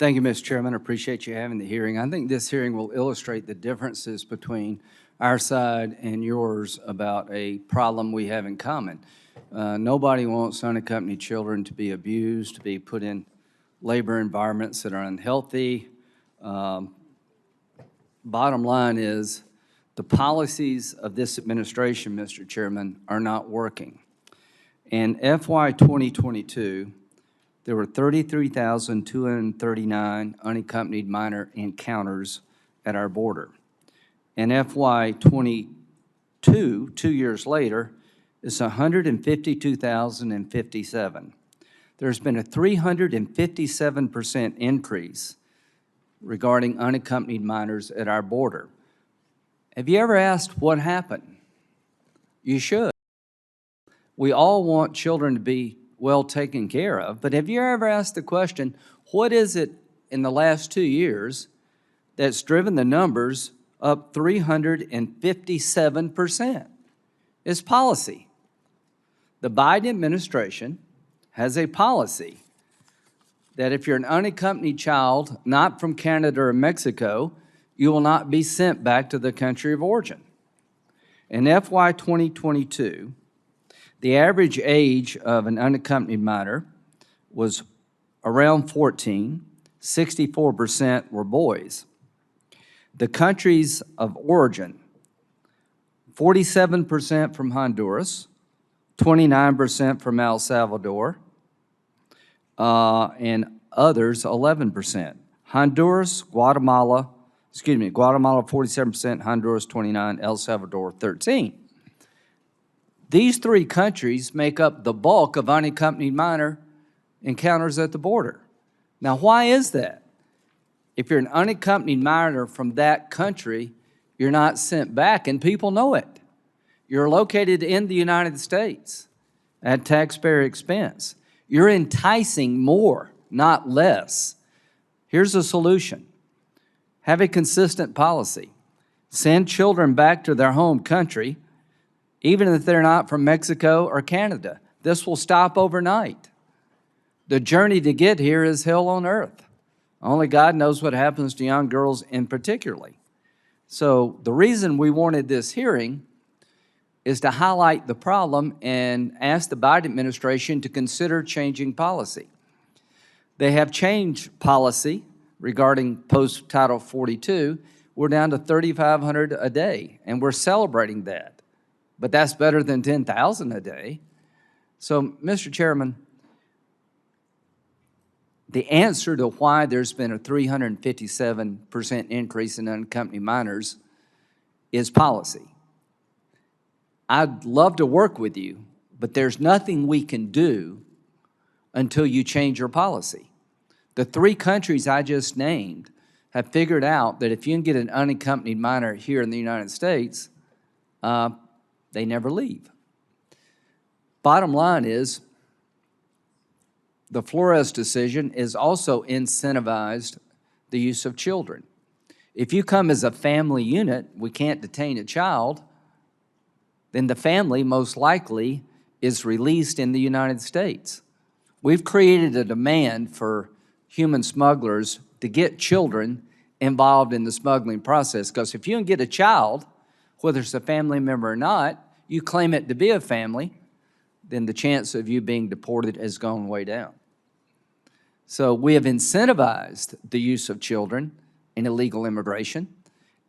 Thank you, Mr. Chairman. I appreciate you having the hearing. I think this hearing will illustrate the differences between our side and yours about a problem we have in common. Nobody wants unaccompanied children to be abused, to be put in labor environments that are unhealthy. Bottom line is the policies of this administration, Mr. Chairman, are not working. In FY 2022, there were 33,239 unaccompanied minor encounters at our border. In FY 22, 2 years later, it's 152,057. There's been a 357% increase regarding unaccompanied minors at our border. Have you ever asked what happened? You should. We all want children to be well taken care of, but have you ever asked the question, what is it in the last 2 years that's driven the numbers up 357%? It's policy. The Biden administration has a policy that if you're an unaccompanied child not from Canada or Mexico, you will not be sent back to the country of origin. In FY 2022, the average age of an unaccompanied minor was around 14, 64% were boys. The countries of origin, 47% from Honduras, 29% from El Salvador, and others 11%. Guatemala 47%, Honduras 29%, El Salvador 13%. These three countries make up the bulk of unaccompanied minor encounters at the border. Now, why is that? If you're an unaccompanied minor from that country, you're not sent back, and people know it. You're located in the United States at taxpayer expense. You're enticing more, not less. Here's a solution. Have a consistent policy. Send children back to their home country, even if they're not from Mexico or Canada. This will stop overnight. The journey to get here is hell on earth. Only God knows what happens to young girls in particular. So the reason we wanted this hearing is to highlight the problem and ask the Biden administration to consider changing policy. They have changed policy regarding post-Title 42. We're down to 3,500 a day, and we're celebrating that. But that's better than 10,000 a day. So, Mr. Chairman, the answer to why there's been a 357% increase in unaccompanied minors is policy. I'd love to work with you, but there's nothing we can do until you change your policy. The three countries I just named have figured out that if you can get an unaccompanied minor here in the United States, they never leave. Bottom line is, the Flores decision is also incentivized the use of children. If you come as a family unit, we can't detain a child, then the family most likely is released in the United States. We've created a demand for human smugglers to get children involved in the smuggling process, because if you can get a child, whether it's a family member or not, you claim it to be a family, then the chance of you being deported has gone way down. So we have incentivized the use of children in illegal immigration,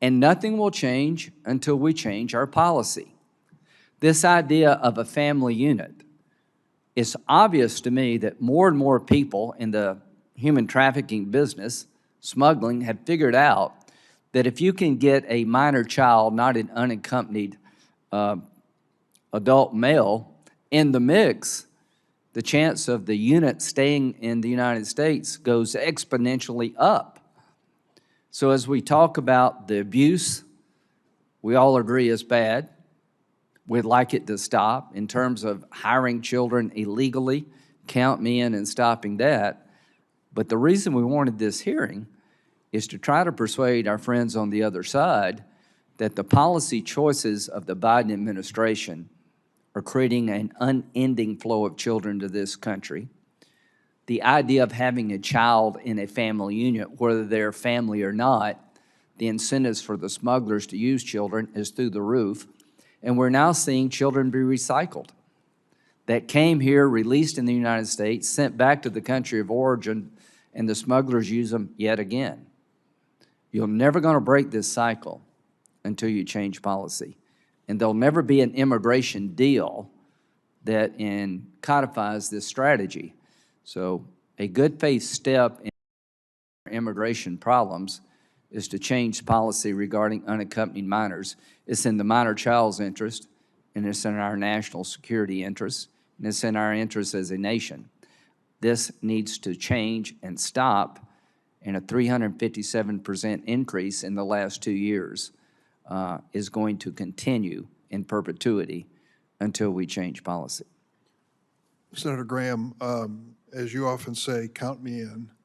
and nothing will change until we change our policy. This idea of a family unit, it's obvious to me that more and more people in the human trafficking business, smuggling, have figured out that if you can get a minor child, not an unaccompanied adult male, in the mix, the chance of the unit staying in the United States goes exponentially up. So as we talk about the abuse, we all agree is bad. We'd like it to stop. In terms of hiring children illegally, count me in and stopping that. But the reason we wanted this hearing is to try to persuade our friends on the other side that the policy choices of the Biden administration are creating an unending flow of children to this country. the idea of having a child in a family unit, whether they're family or not, the incentives for the smugglers to use children is through the roof. And we're now seeing children be recycled that came here, released in the United States, sent back to the country of origin, and the smugglers use them yet again. You're never going to break this cycle until you change policy. And there'll never be an immigration deal that codifies this strategy. So a good faith step in immigration problems is to change policy regarding unaccompanied minors. It's in the minor child's interest, and it's in our national security interest, and it's in our interest as a nation. This needs to change and stop, and a 357% increase in the last 2 years is going to continue in perpetuity until we change policy. Senator Graham, as you often say, count me in.